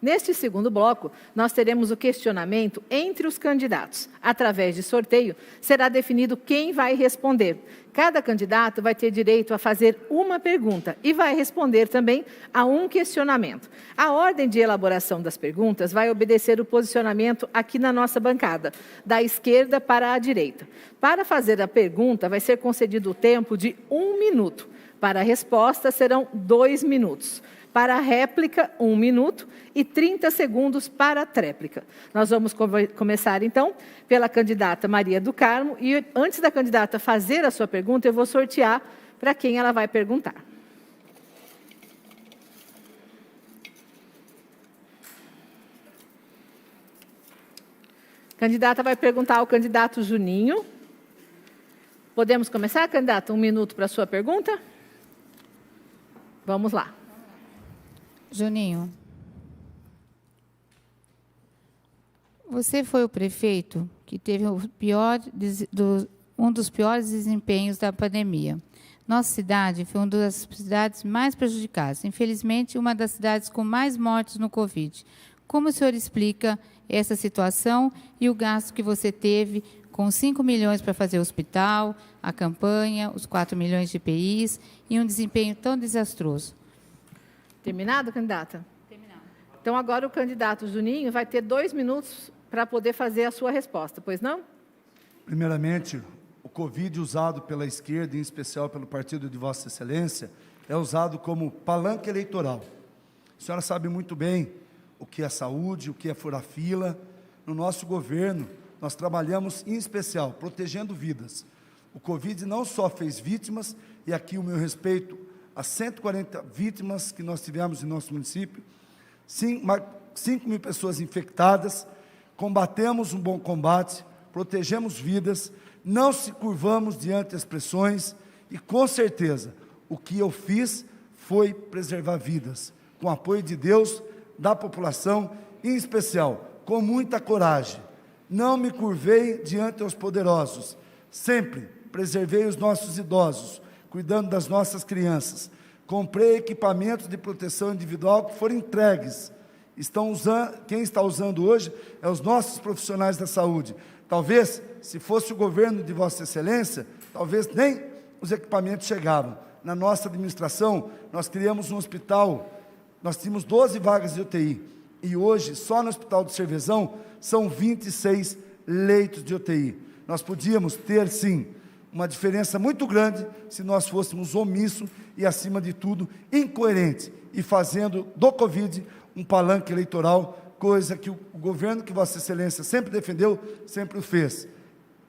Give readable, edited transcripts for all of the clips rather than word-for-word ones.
Neste segundo bloco, nós teremos o questionamento entre os candidatos. Através de sorteio, será definido quem vai responder. Cada candidato vai ter direito a fazer uma pergunta e vai responder também a um questionamento. A ordem de elaboração das perguntas vai obedecer o posicionamento aqui na nossa bancada, da esquerda para a direita. Para fazer a pergunta, vai ser concedido o tempo de 1 minuto. Para a resposta, serão 2 minutos. Para a réplica, 1 minuto e 30 segundos para a tréplica. Nós vamos começar, então, pela candidata Maria do Carmo. E antes da candidata fazer a sua pergunta, eu vou sortear para quem ela vai perguntar. A candidata vai perguntar ao candidato Juninho. Podemos começar, candidata? 1 minuto para a sua pergunta? Vamos lá. Juninho, você foi o prefeito que teve um dos piores desempenhos da pandemia. Nossa cidade foi uma das cidades mais prejudicadas. Infelizmente, uma das cidades com mais mortes no Covid. Como o senhor explica essa situação e o gasto que você teve com 5 milhões para fazer o hospital, a campanha, os 4 milhões de EPIs e um desempenho tão desastroso? Terminado, candidata? Terminado. Então, agora o candidato Juninho vai ter 2 minutos para poder fazer a sua resposta, pois não? Primeiramente, o Covid usado pela esquerda, em especial pelo partido de Vossa Excelência, é usado como palanque eleitoral. A senhora sabe muito bem o que é saúde, o que é furar fila. No nosso governo, nós trabalhamos, em especial, protegendo vidas. O Covid não só fez vítimas, e aqui o meu respeito as 140 vítimas que nós tivemos em nosso município, 5 mil pessoas infectadas, combatemos um bom combate, protegemos vidas, não se curvamos diante das pressões e, com certeza, o que eu fiz foi preservar vidas, com o apoio de Deus, da população, em especial, com muita coragem. Não me curvei diante dos poderosos, sempre preservei os nossos idosos, cuidando das nossas crianças. Comprei equipamentos de proteção individual que foram entregues. Quem está usando hoje é os nossos profissionais da saúde. Talvez, se fosse o governo de Vossa Excelência, talvez nem os equipamentos chegavam. Na nossa administração, nós criamos um hospital, nós tínhamos 12 vagas de UTI, e hoje, só no Hospital do Cervezão, são 26 leitos de UTI. Nós podíamos ter, sim, uma diferença muito grande se nós fôssemos omissos e, acima de tudo, incoerentes e fazendo do Covid um palanque eleitoral, coisa que o governo que Vossa Excelência sempre defendeu, sempre o fez.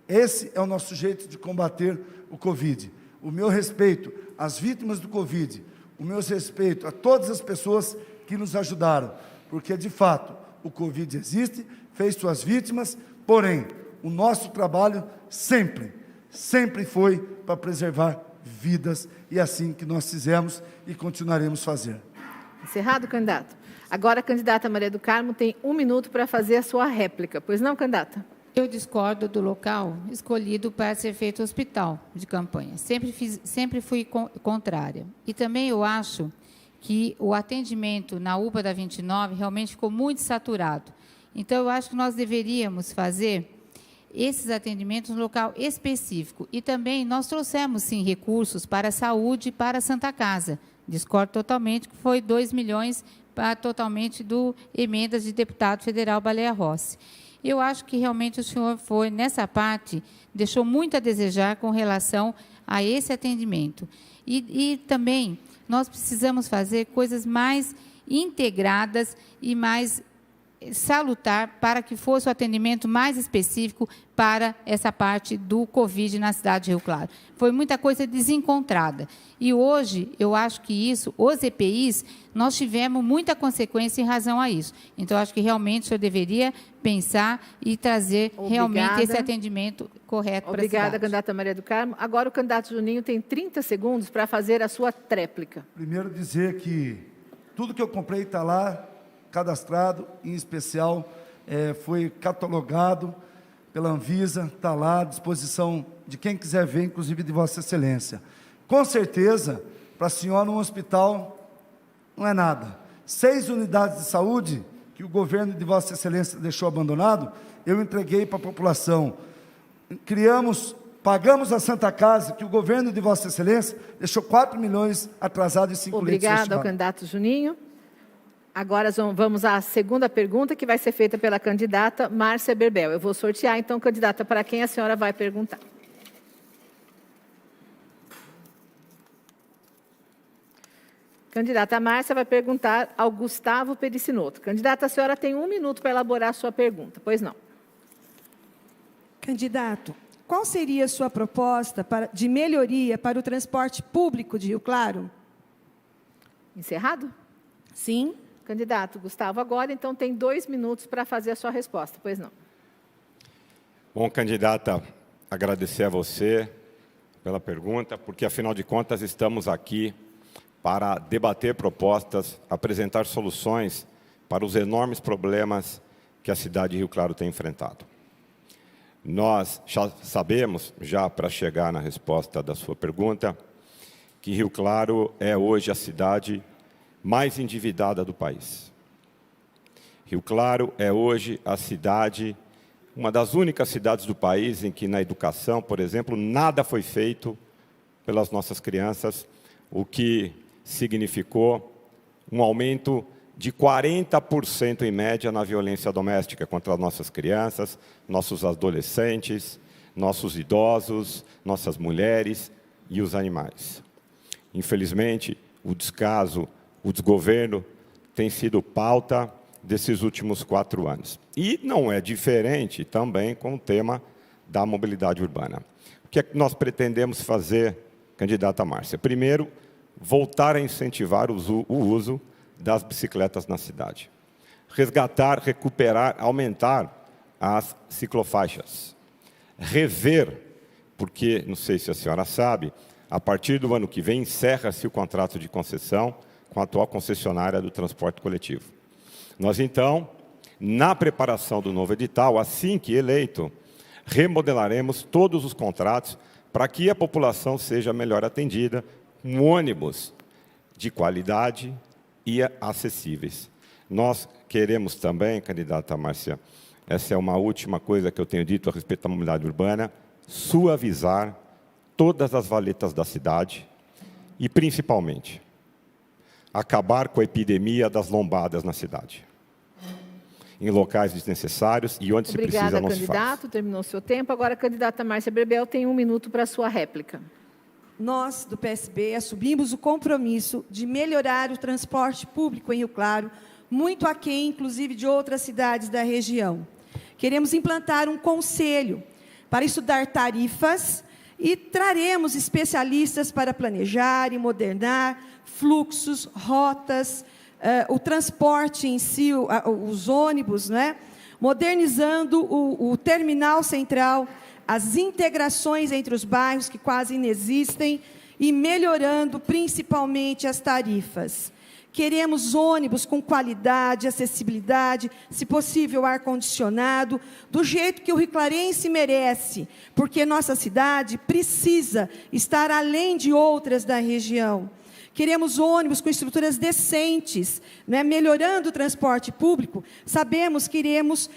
Esse é o nosso jeito de combater o Covid. O meu respeito às vítimas do Covid, o meu respeito a todas as pessoas que nos ajudaram, porque, de fato, o Covid existe, fez suas vítimas, porém, o nosso trabalho sempre foi para preservar vidas, e assim que nós fizemos e continuaremos fazer. Encerrado, candidato. Agora a candidata Maria do Carmo tem 1 minuto para fazer a sua réplica. Pois não, candidata? Eu discordo do local escolhido para ser feito hospital de campanha. Sempre fui contrária. E também eu acho que o atendimento na UPA da 29 realmente ficou muito saturado. Então, eu acho que nós deveríamos fazer esses atendimentos no local específico. E também nós trouxemos, sim, recursos para a saúde e para a Santa Casa. Discordo totalmente que foi 2 milhões para totalmente do emendas de deputado federal Baleia Rossi. Eu acho que realmente o senhor foi, nessa parte, deixou muito a desejar com relação a esse atendimento. E também nós precisamos fazer coisas mais integradas e mais salutar para que fosse o atendimento mais específico para essa parte do Covid na cidade de Rio Claro. Foi muita coisa desencontrada. E hoje, eu acho que isso, os EPIs, nós tivemos muita consequência em razão a isso. Então, acho que realmente o senhor deveria pensar e trazer realmente esse atendimento correto para a cidade. Obrigada, candidata Maria do Carmo. Agora o candidato Juninho tem 30 segundos para fazer a sua tréplica. Primeiro dizer que tudo que eu comprei está lá, cadastrado, em especial, foi catalogado pela Anvisa, está lá à disposição de quem quiser ver, inclusive de Vossa Excelência. Com certeza, para a senhora um hospital não é nada. 6 unidades de saúde que o governo de Vossa Excelência deixou abandonado, eu entreguei para a população. Pagamos a Santa Casa, que o governo de Vossa Excelência deixou 4 milhões atrasado em 5 leitos. Obrigada ao candidato Juninho. Agora vamos à segunda pergunta, que vai ser feita pela candidata Márcia Berbel. Eu vou sortear, então, candidata, para quem a senhora vai perguntar. Candidata Márcia vai perguntar ao Gustavo Pericinoto. Candidata, a senhora tem 1 minuto para elaborar a sua pergunta. Pois não. Candidato, qual seria a sua proposta de melhoria para o transporte público de Rio Claro? Encerrado? Sim. Candidato Gustavo, agora, então, tem 2 minutos para fazer a sua resposta. Pois não. Bom, candidata, agradecer a você pela pergunta, porque, afinal de contas, estamos aqui para debater propostas, apresentar soluções para os enormes problemas que a cidade de Rio Claro tem enfrentado. Nós já sabemos, já para chegar na resposta da sua pergunta, que Rio Claro é hoje a cidade mais endividada do país. Rio Claro é hoje a cidade, uma das únicas cidades do país em que, na educação, por exemplo, nada foi feito pelas nossas crianças, o que significou um aumento de 40% em média na violência doméstica contra as nossas crianças, nossos adolescentes, nossos idosos, nossas mulheres e os animais. Infelizmente, o descaso, o desgoverno tem sido pauta desses últimos 4 anos. E não é diferente também com o tema da mobilidade urbana. O que é que nós pretendemos fazer, candidata Márcia? Primeiro, voltar a incentivar o uso das bicicletas na cidade. Resgatar, recuperar, aumentar as ciclofaixas. Rever, porque, não sei se a senhora sabe, a partir do ano que vem encerra-se o contrato de concessão com a atual concessionária do transporte coletivo. Nós, então, na preparação do novo edital, assim que eleito, remodelaremos todos os contratos para que a população seja melhor atendida, com ônibus de qualidade e acessíveis. Nós queremos também, candidata Márcia, essa é uma última coisa que eu tenho dito a respeito da mobilidade urbana, suavizar todas as valetas da cidade e, principalmente, acabar com a epidemia das lombadas na cidade. Em locais desnecessários e onde se precisa não se faz. Obrigada, candidato. Terminou o seu tempo. Agora, a candidata Márcia Berbel tem 1 minuto para a sua réplica. Nós, do PSB, assumimos o compromisso de melhorar o transporte público em Rio Claro, muito aquém, inclusive, de outras cidades da região. Queremos implantar um conselho para estudar tarifas e traremos especialistas para planejar e modernar fluxos, rotas, o transporte em si, os ônibus, né? Modernizando o terminal central, as integrações entre os bairros, que quase inexistem, e melhorando principalmente as tarifas. Queremos ônibus com qualidade, acessibilidade, se possível ar-condicionado, do jeito que o riclarense merece, porque nossa cidade precisa estar além de outras da região. Queremos ônibus com estruturas decentes, né, melhorando o transporte público. Sabemos que iremos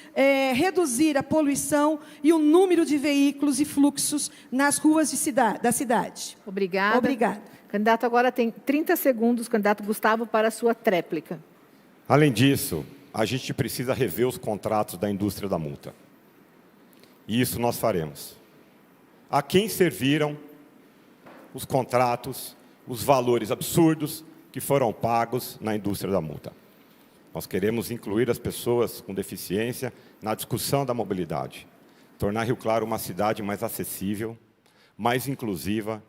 reduzir a poluição e o número de veículos e fluxos nas ruas da cidade. Obrigada. Obrigada. Candidato, agora tem 30 segundos, candidato Gustavo, para a sua tréplica. Além disso, a gente precisa rever os contratos da indústria da multa. E isso nós faremos. A quem serviram os contratos, os valores absurdos que foram pagos na indústria da multa. Nós queremos incluir as pessoas com deficiência na discussão da mobilidade. Tornar Rio Claro uma cidade mais acessível, mais inclusiva,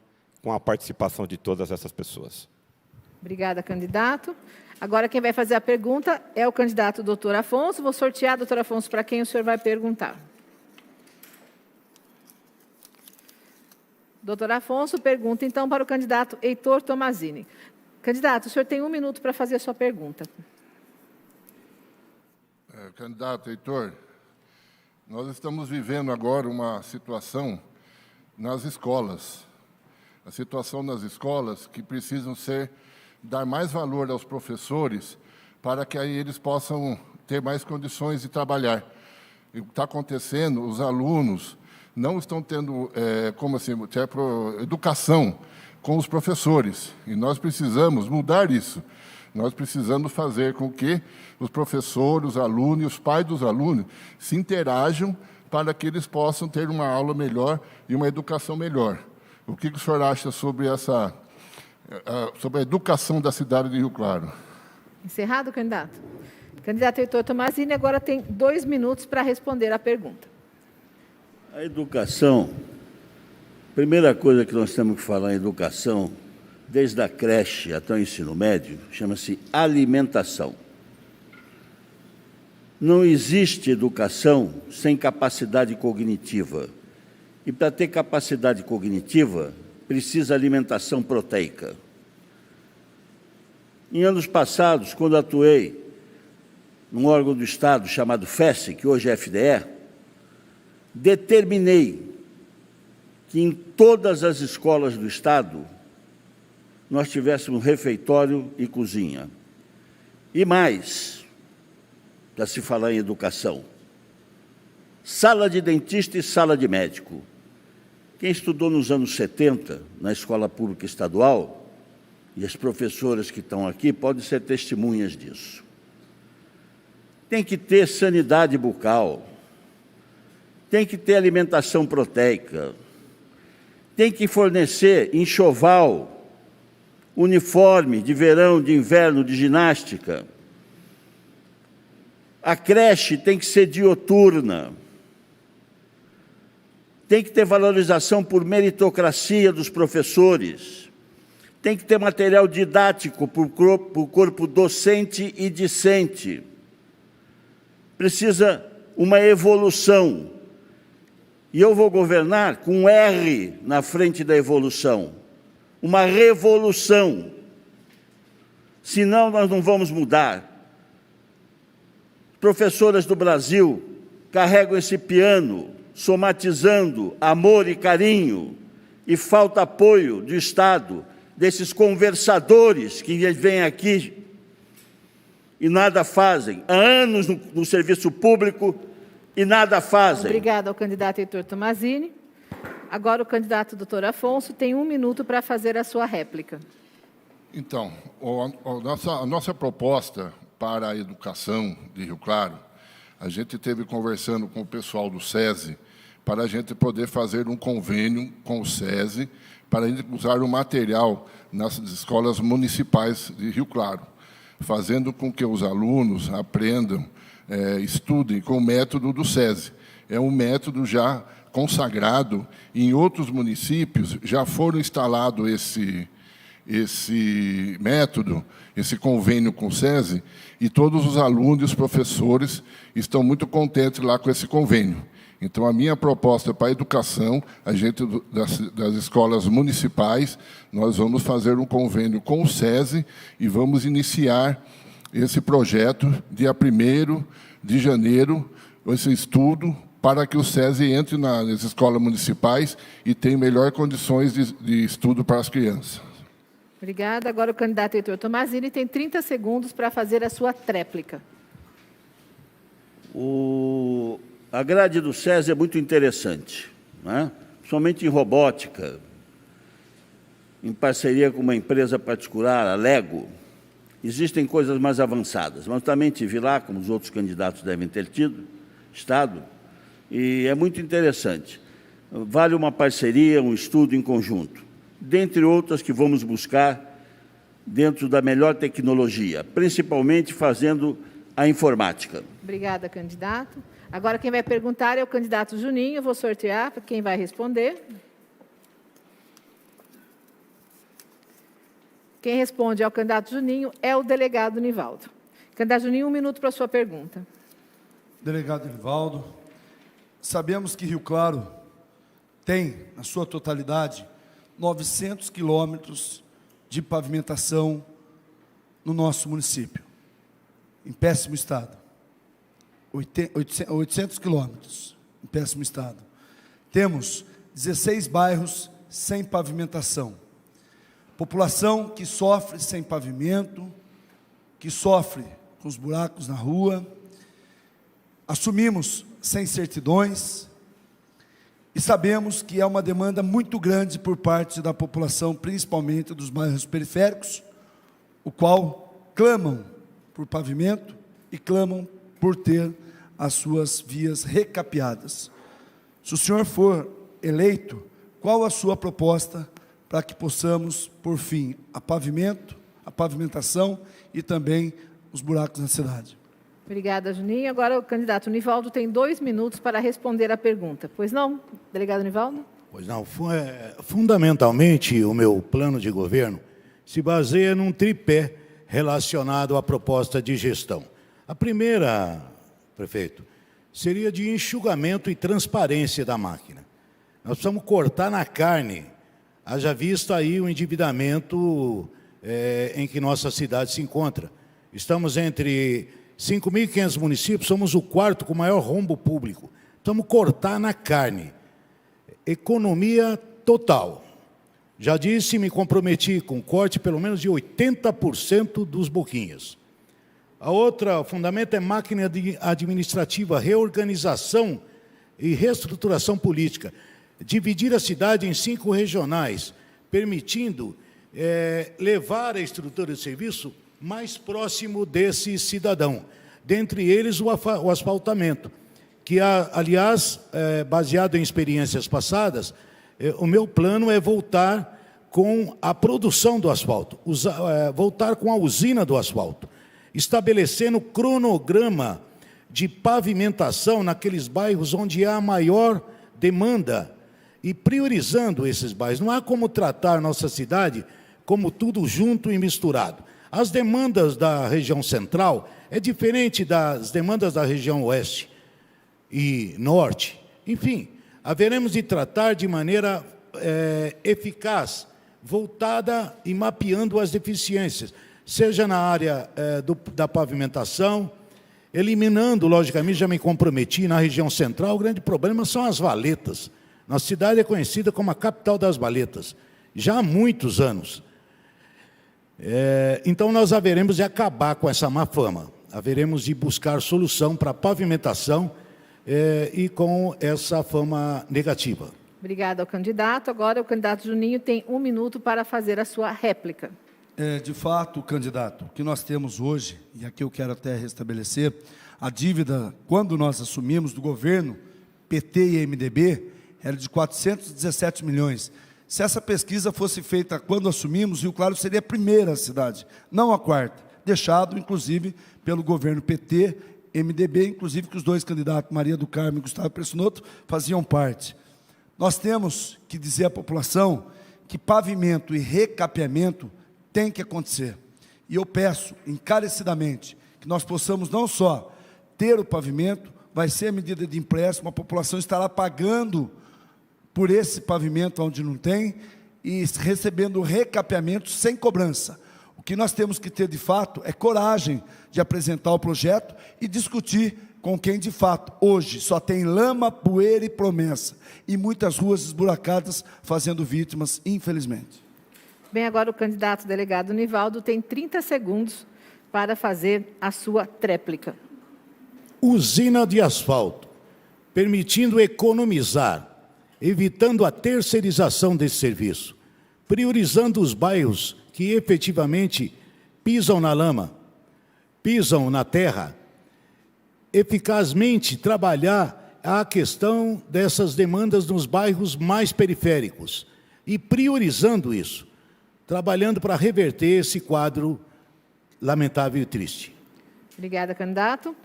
com a participação de todas essas pessoas. Obrigada, candidato. Agora, quem vai fazer a pergunta é o candidato doutor Afonso. Vou sortear, doutor Afonso, para quem o senhor vai perguntar. Doutor Afonso pergunta, então, para o candidato Heitor Tomazini. Candidato, o senhor tem 1 minuto para fazer a sua pergunta. Candidato Heitor, nós estamos vivendo agora uma situação nas escolas. A situação nas escolas que precisam dar mais valor aos professores para que aí eles possam ter mais condições de trabalhar. O que está acontecendo, os alunos não estão tendo, educação com os professores. E nós precisamos mudar isso. Nós precisamos fazer com que os professores, os alunos e os pais dos alunos se interajam para que eles possam ter uma aula melhor e uma educação melhor. O que o senhor acha sobre sobre a educação da cidade de Rio Claro? Encerrado, candidato? Candidato Heitor Tomazini agora tem 2 minutos para responder à pergunta. A educação, primeira coisa que nós temos que falar em educação, desde a creche até o ensino médio, chama-se alimentação. Não existe educação sem capacidade cognitiva. E para ter capacidade cognitiva, precisa alimentação proteica. Em anos passados, quando atuei num órgão do Estado chamado FESE, que hoje é FDE, determinei que em todas as escolas do Estado nós tivéssemos refeitório e cozinha. E mais, para se falar em educação, sala de dentista e sala de médico. Quem estudou nos anos 70, na escola pública estadual, e as professoras que estão aqui podem ser testemunhas disso. Tem que ter sanidade bucal, tem que ter alimentação proteica, tem que fornecer enxoval, uniforme de verão, de inverno, de ginástica. A creche tem que ser dioturna. Tem que ter valorização por meritocracia dos professores. Tem que ter material didático para o corpo docente e discente. Precisa uma evolução. E eu vou governar com um R na frente da evolução. Uma revolução. Senão nós não vamos mudar. Professoras do Brasil carregam esse piano, somatizando amor e carinho, e falta apoio do Estado, desses conversadores que vêm aqui e nada fazem. Há anos no serviço público e nada fazem. Obrigada ao candidato Heitor Tomazini. Agora o candidato doutor Afonso tem 1 minuto para fazer a sua réplica. Então, a nossa proposta para a educação de Rio Claro, a gente teve conversando com o pessoal do SESI, para a gente poder fazer um convênio com o SESI, para a gente usar o material nas escolas municipais de Rio Claro, fazendo com que os alunos aprendam, estudem com o método do SESI. É um método já consagrado, em outros municípios já foram instalados esse método, esse convênio com o SESI, e todos os alunos e os professores estão muito contentes lá com esse convênio. Então, a minha proposta para a educação, a gente das escolas municipais, nós vamos fazer um convênio com o SESI e vamos iniciar esse projeto dia 1º de janeiro, esse estudo, para que o SESI entre nas escolas municipais e tenha melhores condições de estudo para as crianças. Obrigada. Agora o candidato Heitor Tomazini tem 30 segundos para fazer a sua tréplica. A grade do SESI é muito interessante, né? Principalmente em robótica, em parceria com uma empresa particular, a Lego. Existem coisas mais avançadas, mas também tive lá, como os outros candidatos devem ter estado, e é muito interessante. Vale uma parceria, um estudo em conjunto, dentre outras que vamos buscar dentro da melhor tecnologia, principalmente fazendo a informática. Obrigada, candidato. Agora quem vai perguntar é o candidato Juninho. Eu vou sortear para quem vai responder. Quem responde ao candidato Juninho é o delegado Nivaldo. Candidato Juninho, 1 minuto para a sua pergunta. Delegado Nivaldo, sabemos que Rio Claro tem, na sua totalidade, 900 quilômetros de pavimentação no nosso município, em péssimo estado. 800 quilômetros, em péssimo estado. Temos 16 bairros sem pavimentação. População que sofre sem pavimento, que sofre com os buracos na rua, assumimos sem certidões e sabemos que é uma demanda muito grande por parte da população, principalmente dos bairros periféricos, o qual clamam por pavimento e clamam por ter as suas vias recapeadas. Se o senhor for eleito, qual a sua proposta para que possamos, por fim, a pavimentação e também os buracos na cidade? Obrigada, Juninho. Agora o candidato Nivaldo tem 2 minutos para responder a pergunta. Pois não, delegado Nivaldo? Pois não. Fundamentalmente, o meu plano de governo se baseia num tripé relacionado à proposta de gestão. A primeira, prefeito, seria de enxugamento e transparência da máquina. Nós precisamos cortar na carne, haja visto aí o endividamento em que nossa cidade se encontra. Estamos entre 5.500 municípios, somos o 4º com maior rombo público. Precisamos cortar na carne. Economia total. Já disse, me comprometi com corte pelo menos de 80% dos boquinhas. A outra, o fundamento é máquina administrativa, reorganização e reestruturação política. Dividir a cidade em 5 regionais, permitindo levar a estrutura de serviço mais próximo desse cidadão. Dentre eles, o asfaltamento, que, aliás, baseado em experiências passadas, o meu plano é voltar com a produção do asfalto, voltar com a usina do asfalto, estabelecendo cronograma de pavimentação naqueles bairros onde há maior demanda e priorizando esses bairros. Não há como tratar nossa cidade como tudo junto e misturado. As demandas da região central é diferente das demandas da região oeste e norte. Enfim, haveremos de tratar de maneira eficaz, voltada e mapeando as deficiências, seja na área da pavimentação, eliminando, logicamente, já me comprometi, na região central, o grande problema são as valetas. Nossa cidade é conhecida como a capital das valetas, já há muitos anos. Então, nós haveremos de acabar com essa má fama, haveremos de buscar solução para a pavimentação e com essa fama negativa. Obrigada ao candidato. Agora, o candidato Juninho tem 1 minuto para fazer a sua réplica. De fato, candidato, o que nós temos hoje, e aqui eu quero até restabelecer, a dívida, quando nós assumimos do governo, PT e MDB, era de 417 milhões. Se essa pesquisa fosse feita quando assumimos, Rio Claro seria a primeira cidade, não a 4ª, deixado, inclusive, pelo governo PT, MDB, inclusive que os 2 candidatos, Maria do Carmo e Gustavo Pressunotto, faziam parte. Nós temos que dizer à população que pavimento e recapeamento tem que acontecer. E eu peço encarecidamente que nós possamos não só ter o pavimento, vai ser a medida de empréstimo, a população estará pagando por esse pavimento onde não tem e recebendo recapeamento sem cobrança. O que nós temos que ter de fato é coragem de apresentar o projeto e discutir com quem de fato hoje só tem lama, poeira e promessa e muitas ruas esburacadas fazendo vítimas, infelizmente. Bem, agora o candidato delegado Nivaldo tem 30 segundos para fazer a sua tréplica. Usina de asfalto, permitindo economizar, evitando a terceirização desse serviço, priorizando os bairros que efetivamente pisam na lama, pisam na terra, eficazmente trabalhar a questão dessas demandas nos bairros mais periféricos e priorizando isso, trabalhando para reverter esse quadro lamentável e triste. Obrigada, candidato.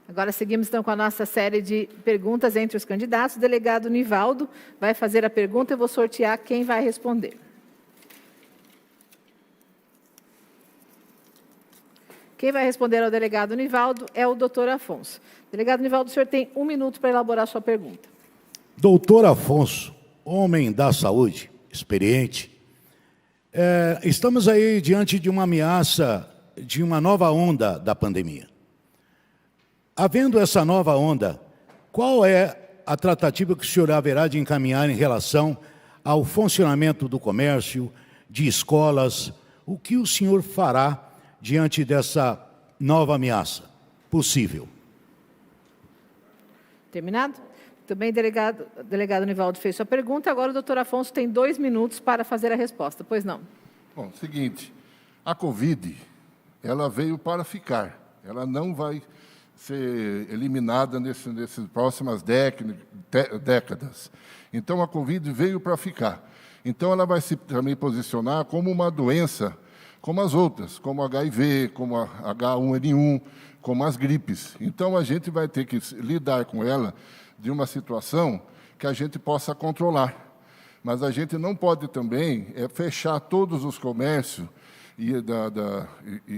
Agora seguimos então com a nossa série de perguntas entre os candidatos. O delegado Nivaldo vai fazer a pergunta, eu vou sortear quem vai responder. Quem vai responder ao delegado Nivaldo é o doutor Afonso. Delegado Nivaldo, o senhor tem 1 minuto para elaborar a sua pergunta. Doutor Afonso, homem da saúde, experiente, estamos aí diante de uma ameaça de uma nova onda da pandemia. Havendo essa nova onda, qual é a tratativa que o senhor haverá de encaminhar em relação ao funcionamento do comércio, de escolas? O que o senhor fará diante dessa nova ameaça possível? Terminado? Muito bem, delegado Nivaldo fez sua pergunta. Agora o doutor Afonso tem 2 minutos para fazer a resposta. Pois não. Bom, seguinte, a Covid, ela veio para ficar. Ela não vai ser eliminada nessas próximas décadas. Então, a Covid veio para ficar. Então, ela vai se também posicionar como uma doença, como as outras, como HIV, como a H1N1, como as gripes. Então, a gente vai ter que lidar com ela de uma situação que a gente possa controlar. Mas a gente não pode também fechar todos os comércios e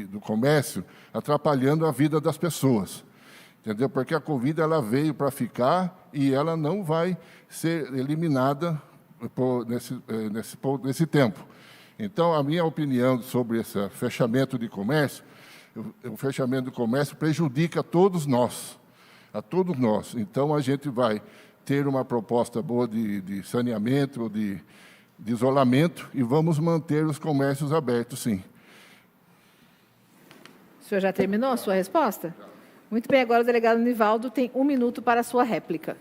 do comércio, atrapalhando a vida das pessoas. Entendeu? Porque a Covid ela veio para ficar e ela não vai ser eliminada nesse tempo. Então, a minha opinião sobre esse fechamento de comércio, o fechamento do comércio prejudica a todos nós. Então, a gente vai ter uma proposta boa de saneamento, de isolamento, e vamos manter os comércios abertos, sim. O senhor já terminou a sua resposta? Muito bem, agora o delegado Nivaldo tem 1 minuto para a sua réplica.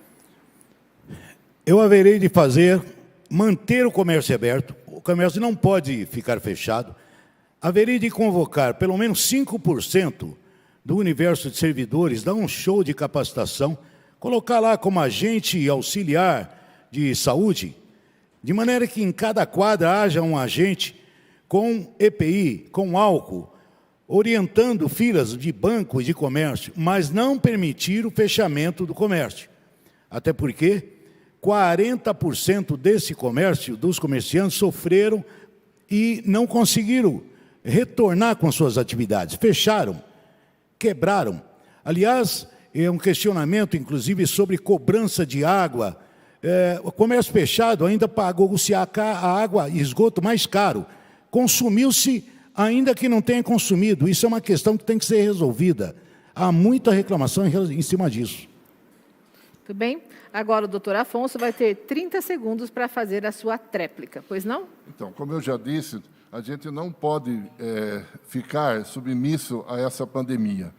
Eu haverei de manter o comércio aberto, o comércio não pode ficar fechado, haverei de convocar pelo menos 5% do universo de servidores, dar um show de capacitação, colocar lá como agente auxiliar de saúde, de maneira que em cada quadra haja um agente com EPI, com álcool, orientando filas de banco e de comércio, mas não permitir o fechamento do comércio. Até porque 40% desse comércio, dos comerciantes, sofreram e não conseguiram retornar com suas atividades. Fecharam, quebraram. Aliás, é um questionamento, inclusive, sobre cobrança de água. O comércio fechado ainda pagou-se a água e esgoto mais caro. Consumiu-se, ainda que não tenha consumido. Isso é uma questão que tem que ser resolvida. Há muita reclamação em cima disso. Muito bem. Agora o doutor Afonso vai ter 30 segundos para fazer a sua tréplica. Pois não? Então, como eu já disse, a gente não pode ficar submisso a essa pandemia.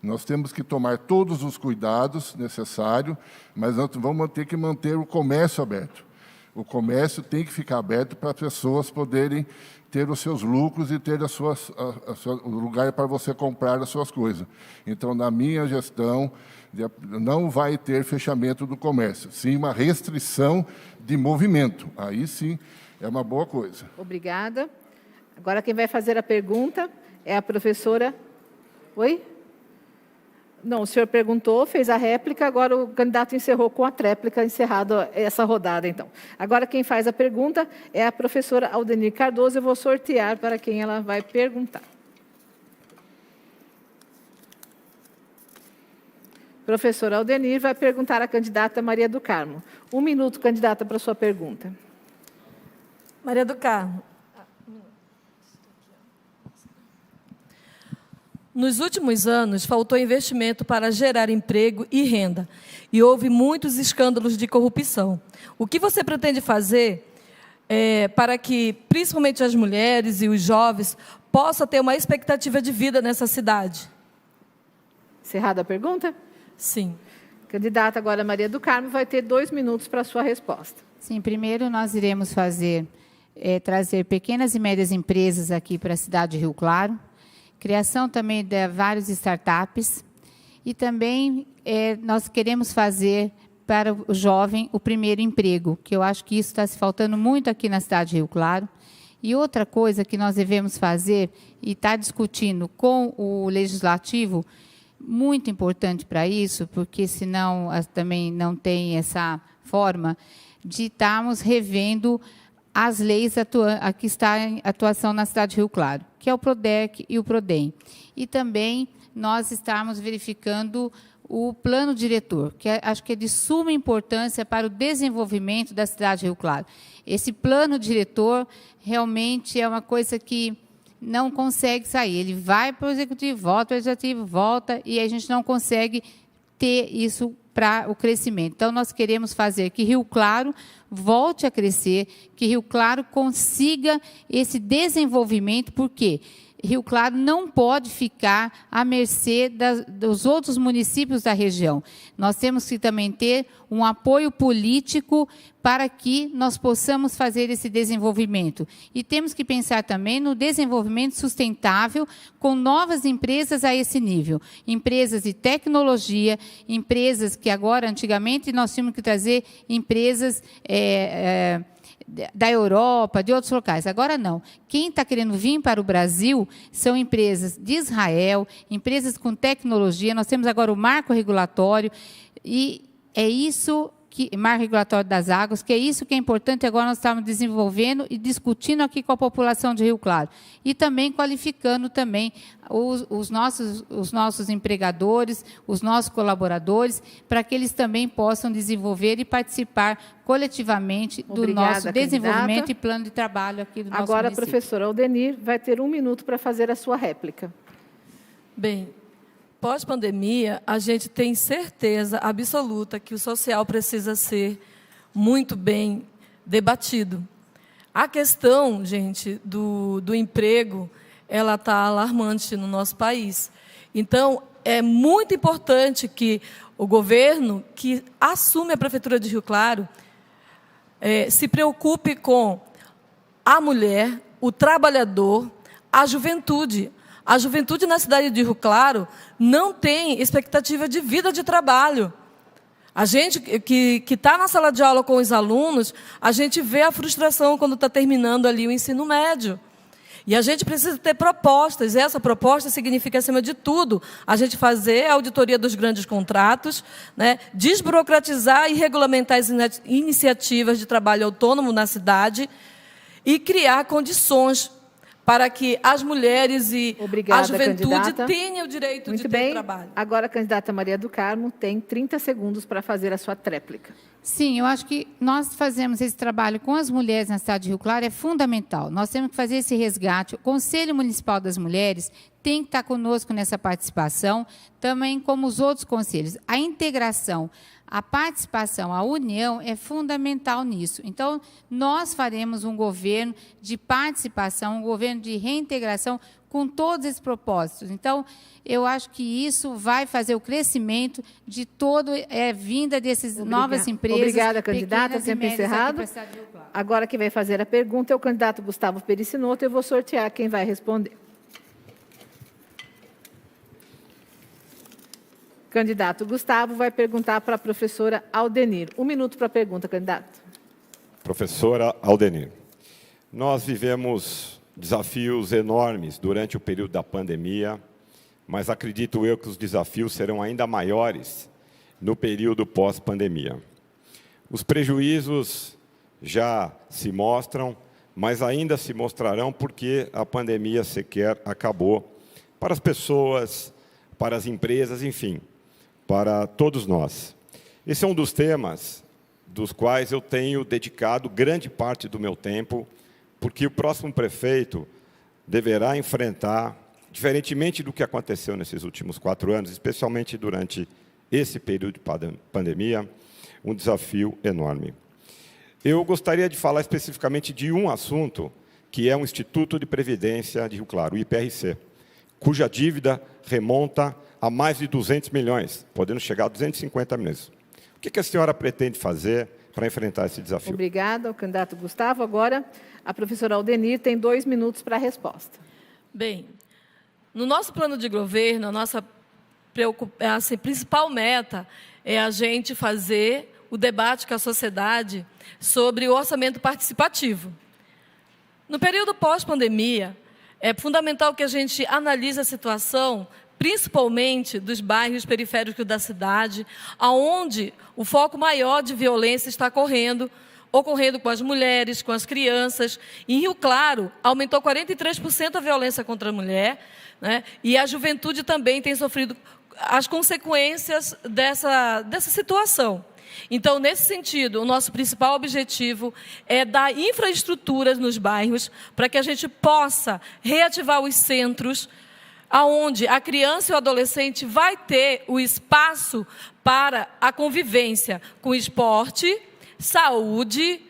Nós temos que tomar todos os cuidados necessários, mas nós vamos ter que manter o comércio aberto. O comércio tem que ficar aberto para as pessoas poderem ter os seus lucros e ter o lugar para você comprar as suas coisas. Então, na minha gestão, não vai ter fechamento do comércio, sim uma restrição de movimento. Aí sim é uma boa coisa. Obrigada. Agora quem vai fazer a pergunta é a professora... Oi? Não, o senhor perguntou, fez a réplica, agora o candidato encerrou com a tréplica, encerrada essa rodada, então. Agora quem faz a pergunta é a professora Aldenir Cardoso, eu vou sortear para quem ela vai perguntar. Professora Aldenir vai perguntar à candidata Maria do Carmo. 1 minuto, candidata, para a sua pergunta. Maria do Carmo. Nos últimos anos, faltou investimento para gerar emprego e renda, e houve muitos escândalos de corrupção. O que você pretende fazer para que, principalmente as mulheres e os jovens, possam ter uma expectativa de vida nessa cidade? Encerrada a pergunta? Sim. Candidata agora Maria do Carmo vai ter 2 minutos para a sua resposta. Sim, primeiro nós iremos trazer pequenas e médias empresas aqui para a cidade de Rio Claro, criação também de vários startups e também nós queremos fazer para o jovem o primeiro emprego, que eu acho que isso está se faltando muito aqui na cidade de Rio Claro. E outra coisa que nós devemos fazer e está discutindo com o Legislativo, muito importante para isso, porque senão também não tem essa forma de estarmos revendo as leis que estão em atuação na cidade de Rio Claro, que é o PRODEC e o PRODEM. E também nós estamos verificando o plano diretor, que acho que é de suma importância para o desenvolvimento da cidade de Rio Claro. Esse plano diretor realmente é uma coisa que não consegue sair. Ele vai para o executivo, volta para o legislativo, volta, e a gente não consegue ter isso para o crescimento. Então, nós queremos fazer que Rio Claro volte a crescer, que Rio Claro consiga esse desenvolvimento, porque Rio Claro não pode ficar à mercê dos outros municípios da região. Nós temos que também ter um apoio político para que nós possamos fazer esse desenvolvimento. E temos que pensar também no desenvolvimento sustentável com novas empresas a esse nível. Empresas de tecnologia, empresas que agora, antigamente, nós tínhamos que trazer empresas da Europa, de outros locais. Agora não. Quem está querendo vir para o Brasil são empresas de Israel, empresas com tecnologia. Nós temos agora o marco regulatório e é isso que marco regulatório das águas, que é isso que é importante agora nós estamos desenvolvendo e discutindo aqui com a população de Rio Claro. E também qualificando também os nossos empregadores, os nossos colaboradores, para que eles também possam desenvolver e participar coletivamente do nosso desenvolvimento e plano de trabalho aqui do nosso município. Agora, a professora Aldenir vai ter 1 minuto para fazer a sua réplica. Bem, pós-pandemia, a gente tem certeza absoluta que o social precisa ser muito bem debatido. A questão, gente, do emprego, ela está alarmante no nosso país. Então, é muito importante que o governo, que assume a Prefeitura de Rio Claro, se preocupe com a mulher, o trabalhador, a juventude. A juventude na cidade de Rio Claro não tem expectativa de vida de trabalho. A gente que está na sala de aula com os alunos, a gente vê a frustração quando está terminando ali o ensino médio. E a gente precisa ter propostas. E essa proposta significa, acima de tudo, a gente fazer a auditoria dos grandes contratos, né, desburocratizar e regulamentar as iniciativas de trabalho autônomo na cidade e criar condições para que as mulheres e a juventude candidata. Tenham o direito de ter trabalho. Agora, a candidata Maria do Carmo tem 30 segundos para fazer a sua tréplica. Sim, eu acho que nós fazemos esse trabalho com as mulheres na cidade de Rio Claro é fundamental. Nós temos que fazer esse resgate. O Conselho Municipal das Mulheres tem que estar conosco nessa participação, também como os outros conselhos. A integração, a participação, a união é fundamental nisso. Então, nós faremos um governo de participação, um governo de reintegração com todos esses propósitos. Então, eu acho que isso vai fazer o crescimento de toda vinda dessas novas empresas. Obrigada, candidata. Tempo encerrado. Agora, quem vai fazer a pergunta é o candidato Gustavo Pericinoto. Eu vou sortear quem vai responder. Candidato Gustavo vai perguntar para a professora Aldenir. 1 minuto para a pergunta, candidato. Professora Aldenir, nós vivemos desafios enormes durante o período da pandemia, mas acredito eu que os desafios serão ainda maiores no período pós-pandemia. Os prejuízos já se mostram, mas ainda se mostrarão porque a pandemia sequer acabou para as pessoas, para as empresas, enfim, para todos nós. Esse é um dos temas dos quais eu tenho dedicado grande parte do meu tempo, porque o próximo prefeito deverá enfrentar, diferentemente do que aconteceu nesses últimos 4 anos, especialmente durante esse período de pandemia, um desafio enorme. Eu gostaria de falar especificamente de um assunto, que é o Instituto de Previdência de Rio Claro, o IPRC, cuja dívida remonta a mais de 200 milhões, podendo chegar a 250 milhões. O que a senhora pretende fazer para enfrentar esse desafio? Obrigada ao candidato Gustavo. Agora, a professora Aldenir tem 2 minutos para a resposta. Bem, no nosso plano de governo, a nossa principal meta é a gente fazer o debate com a sociedade sobre o orçamento participativo. No período pós-pandemia, é fundamental que a gente analise a situação, principalmente dos bairros periféricos da cidade, onde o foco maior de violência está ocorrendo com as mulheres, com as crianças. Em Rio Claro, aumentou 43% a violência contra a mulher, né? E a juventude também tem sofrido as consequências dessa situação. Então, nesse sentido, o nosso principal objetivo é dar infraestruturas nos bairros para que a gente possa reativar os centros aonde a criança e o adolescente vai ter o espaço para a convivência com esporte, saúde,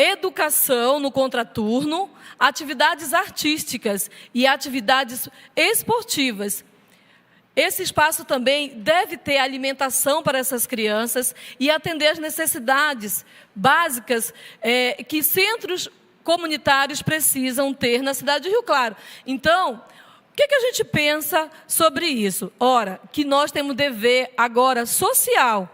educação no contraturno, atividades artísticas e atividades esportivas. Esse espaço também deve ter alimentação para essas crianças e atender às necessidades básicas que centros comunitários precisam ter na cidade de Rio Claro. Então, o que a gente pensa sobre isso? Ora, que nós temos dever agora social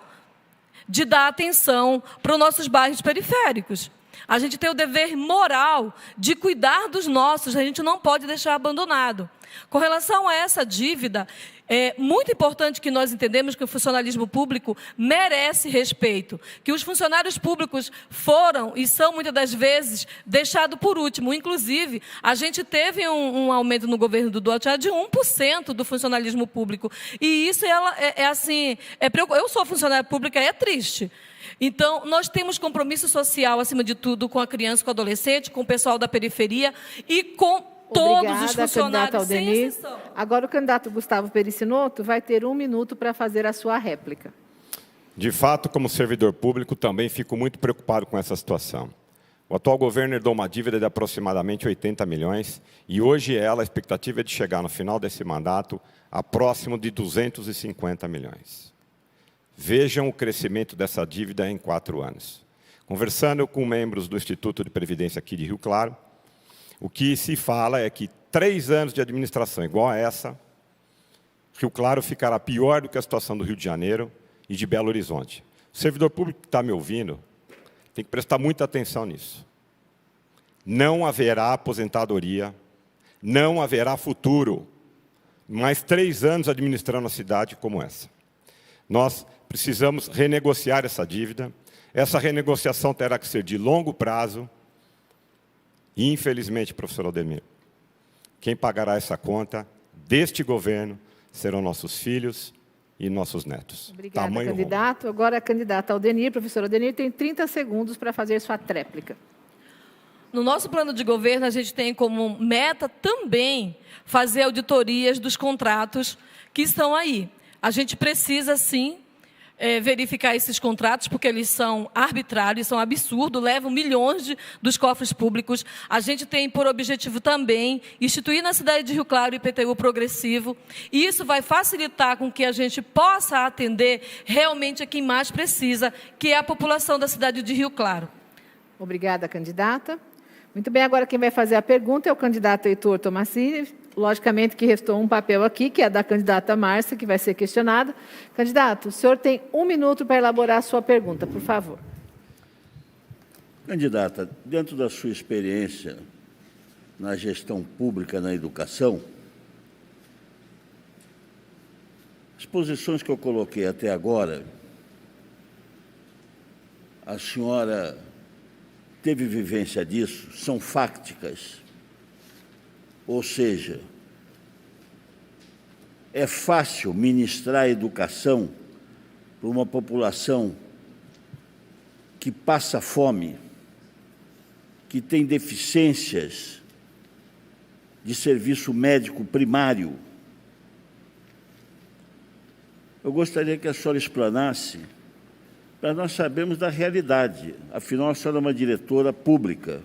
de dar atenção para os nossos bairros periféricos. A gente tem o dever moral de cuidar dos nossos, a gente não pode deixar abandonado. Com relação a essa dívida, é muito importante que nós entendamos que o funcionalismo público merece respeito, que os funcionários públicos foram e são, muitas das vezes, deixados por último. Inclusive, a gente teve um aumento no governo do Duarte de 1% do funcionalismo público. E isso eu sou funcionária pública, é triste. Então, nós temos compromisso social, acima de tudo, com a criança, com o adolescente, com o pessoal da periferia e com todos os funcionários, sem exceção. Agora, o candidato Gustavo Pericinoto vai ter 1 minuto para fazer a sua réplica. De fato, como servidor público, também fico muito preocupado com essa situação. O atual governo herdou uma dívida de aproximadamente 80 milhões e hoje a expectativa é de chegar no final desse mandato a próximo de 250 milhões. Vejam o crescimento dessa dívida em 4 anos. Conversando com membros do Instituto de Previdência aqui de Rio Claro, o que se fala é que 3 anos de administração igual a essa, Rio Claro ficará pior do que a situação do Rio de Janeiro e de Belo Horizonte. O servidor público que está me ouvindo tem que prestar muita atenção nisso. Não haverá aposentadoria, não haverá futuro, mais 3 anos administrando a cidade como essa. Nós precisamos renegociar essa dívida. Essa renegociação terá que ser de longo prazo. E, infelizmente, professor Aldemir, quem pagará essa conta deste governo serão nossos filhos e nossos netos. Obrigada, candidato. Agora, a candidata Aldenir, professor Aldenir, tem 30 segundos para fazer sua tréplica. No nosso plano de governo, a gente tem como meta também fazer auditorias dos contratos que estão aí. A gente precisa, sim, verificar esses contratos, porque eles são arbitrários, são absurdos, levam milhões dos cofres públicos. A gente tem por objetivo também instituir na cidade de Rio Claro o IPTU progressivo, e isso vai facilitar com que a gente possa atender realmente a quem mais precisa, que é a população da cidade de Rio Claro. Obrigada, candidata. Muito bem, agora quem vai fazer a pergunta é o candidato Heitor Tomassini. Logicamente que restou um papel aqui, que é da candidata Márcia, que vai ser questionada. Candidato, o senhor tem 1 minuto para elaborar a sua pergunta, por favor. Candidata, dentro da sua experiência na gestão pública na educação, as posições que eu coloquei até agora, a senhora teve vivência disso, são fácticas. Ou seja, é fácil ministrar educação para uma população que passa fome, que tem deficiências de serviço médico primário. Eu gostaria que a senhora explanasse, para nós sabermos da realidade. Afinal, a senhora é uma diretora pública.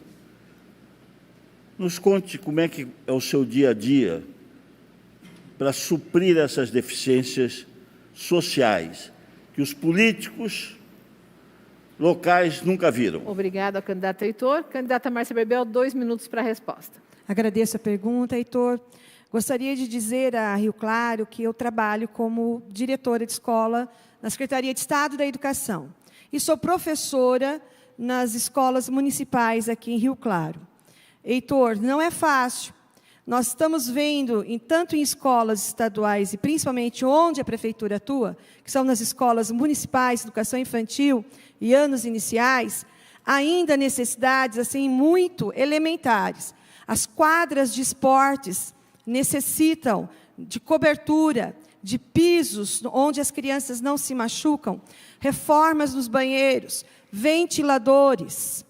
Nos conte como é que é o seu dia a dia para suprir essas deficiências sociais que os políticos locais nunca viram. Obrigada, candidato Heitor. Candidata Márcia Bebel, 2 minutos para a resposta. Agradeço a pergunta, Heitor. Gostaria de dizer a Rio Claro que eu trabalho como diretora de escola na Secretaria de Estado da Educação e sou professora nas escolas municipais aqui em Rio Claro. Heitor, não é fácil. Nós estamos vendo, tanto em escolas estaduais e principalmente onde a prefeitura atua, que são nas escolas municipais de educação infantil e anos iniciais, ainda necessidades assim muito elementares. As quadras de esportes necessitam de cobertura, de pisos onde as crianças não se machucam, reformas nos banheiros, ventiladores,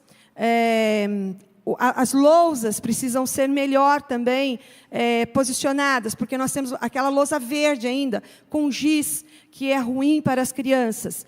as lousas precisam ser melhor também posicionadas, porque nós temos aquela lousa verde ainda, com giz, que é ruim para as crianças.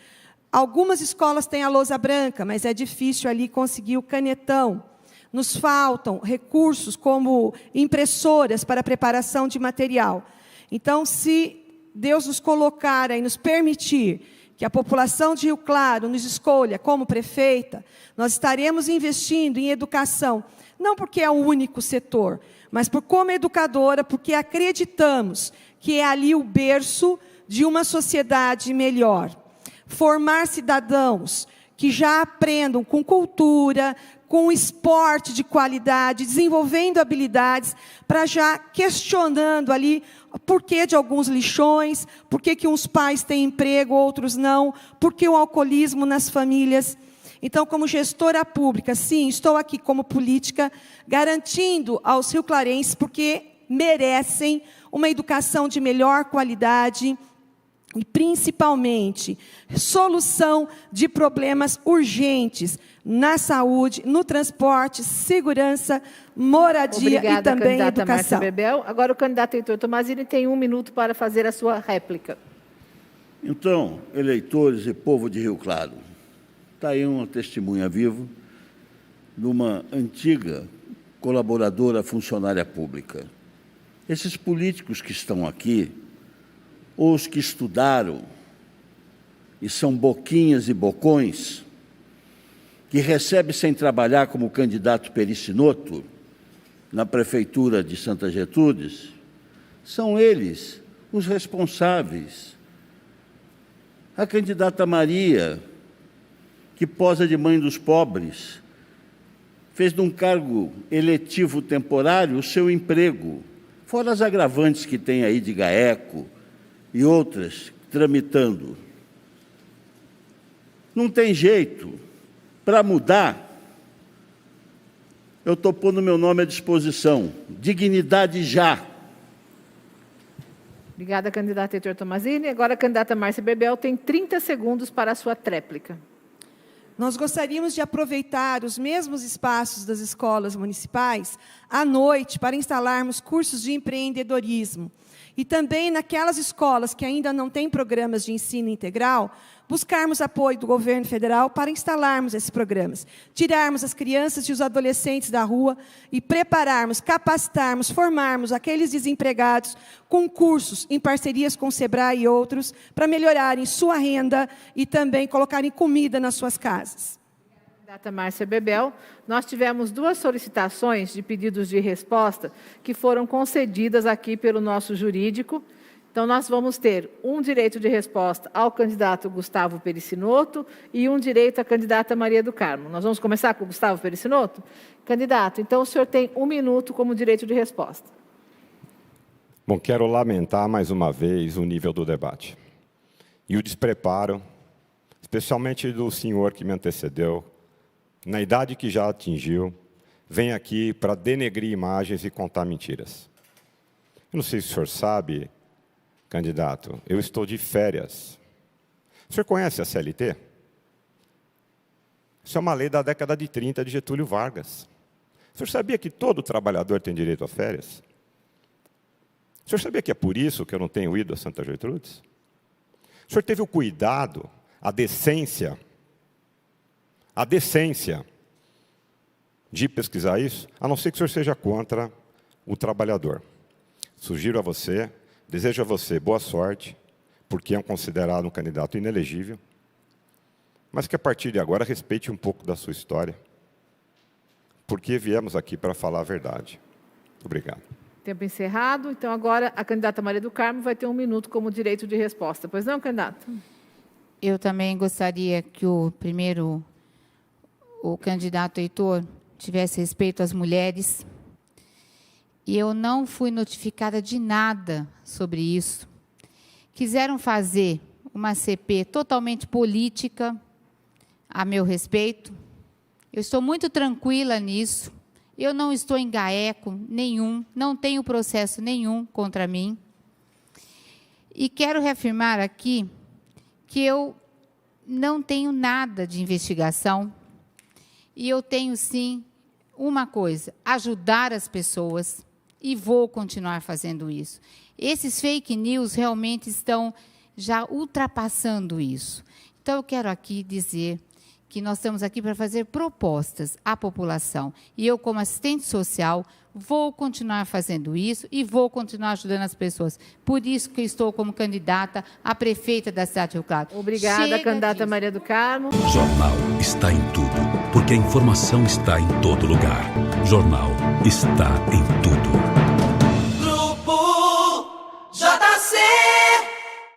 Algumas escolas têm a lousa branca, mas é difícil ali conseguir o canetão. Nos faltam recursos como impressoras para preparação de material. Então, se Deus nos colocar e nos permitir que a população de Rio Claro nos escolha como prefeita, nós estaremos investindo em educação, não porque é o único setor, mas como educadora, porque acreditamos que é ali o berço de uma sociedade melhor. Formar cidadãos que já aprendam com cultura, com esporte de qualidade, desenvolvendo habilidades, para já questionando ali o porquê de alguns lixões, por que uns pais têm emprego, outros não, por que o alcoolismo nas famílias. Então, como gestora pública, sim, estou aqui como política, garantindo aos rioclarenses, porque merecem uma educação de melhor qualidade, e, principalmente, solução de problemas urgentes na saúde, no transporte, segurança, moradia. Obrigada, e também candidata educação. Márcia Bebel. Agora o candidato Heitor Tomazini tem 1 minuto para fazer a sua réplica. Então, eleitores e povo de Rio Claro, está aí uma testemunha viva de uma antiga colaboradora funcionária pública. Esses políticos que estão aqui, ou os que estudaram e são boquinhas e bocões, que recebem sem trabalhar como candidato Pericinoto na prefeitura de Santa Gertrudes, são eles os responsáveis. A candidata Maria, que posa de mãe dos pobres, fez de um cargo eletivo temporário o seu emprego, fora as agravantes que tem aí de GAECO, e outras tramitando. Não tem jeito. Para mudar, eu estou pondo meu nome à disposição. Dignidade já. Obrigada, candidata Heitor Tomazini. Agora a candidata Márcia Bebel tem 30 segundos para a sua tréplica. Nós gostaríamos de aproveitar os mesmos espaços das escolas municipais à noite para instalarmos cursos de empreendedorismo. E também naquelas escolas que ainda não têm programas de ensino integral, buscarmos apoio do governo federal para instalarmos esses programas, tirarmos as crianças e os adolescentes da rua e prepararmos, capacitarmos, formarmos aqueles desempregados com cursos em parcerias com o Sebrae e outros, para melhorarem sua renda e também colocarem comida nas suas casas. Candidata Márcia Bebel, nós tivemos 2 solicitações de pedidos de resposta que foram concedidas aqui pelo nosso jurídico. Então, nós vamos ter um direito de resposta ao candidato Gustavo Pericinoto e um direito à candidata Maria do Carmo. Nós vamos começar com o Gustavo Pericinoto? Candidato, então o senhor tem 1 minuto como direito de resposta. Bom, quero lamentar mais uma vez o nível do debate e o despreparo, especialmente do senhor que me antecedeu, na idade que já atingiu, vem aqui para denegrir imagens e contar mentiras. Eu não sei se o senhor sabe, candidato, eu estou de férias. O senhor conhece a CLT? Isso é uma lei da década de 30 de Getúlio Vargas. O senhor sabia que todo trabalhador tem direito a férias? O senhor sabia que é por isso que eu não tenho ido a Santa Gertrudes? O senhor teve o cuidado, a decência de pesquisar isso, a não ser que o senhor seja contra o trabalhador. Sugiro a você, desejo a você boa sorte, porque é considerado um candidato inelegível, mas que a partir de agora respeite um pouco da sua história, porque viemos aqui para falar a verdade. Obrigado. Tempo encerrado. Então, agora a candidata Maria do Carmo vai ter 1 minuto como direito de resposta. Pois não, candidato? Eu também gostaria que o candidato Heitor tivesse respeito às mulheres. E eu não fui notificada de nada sobre isso. Quiseram fazer uma CP totalmente política a meu respeito. Eu estou muito tranquila nisso. Eu não estou em GAECO nenhum, não tenho processo nenhum contra mim. E quero reafirmar aqui que eu não tenho nada de investigação. E eu tenho, sim, uma coisa, ajudar as pessoas, e vou continuar fazendo isso. Esses fake news realmente estão já ultrapassando isso. Então, eu quero aqui dizer que nós estamos aqui para fazer propostas à população. E eu, como assistente social, vou continuar fazendo isso e vou continuar ajudando as pessoas. Por isso que estou como candidata a prefeita da cidade de Rio Claro. Obrigada, Chega candidata disso. Maria do Carmo. Jornal está em tudo, porque a informação está em todo lugar. Jornal está em tudo.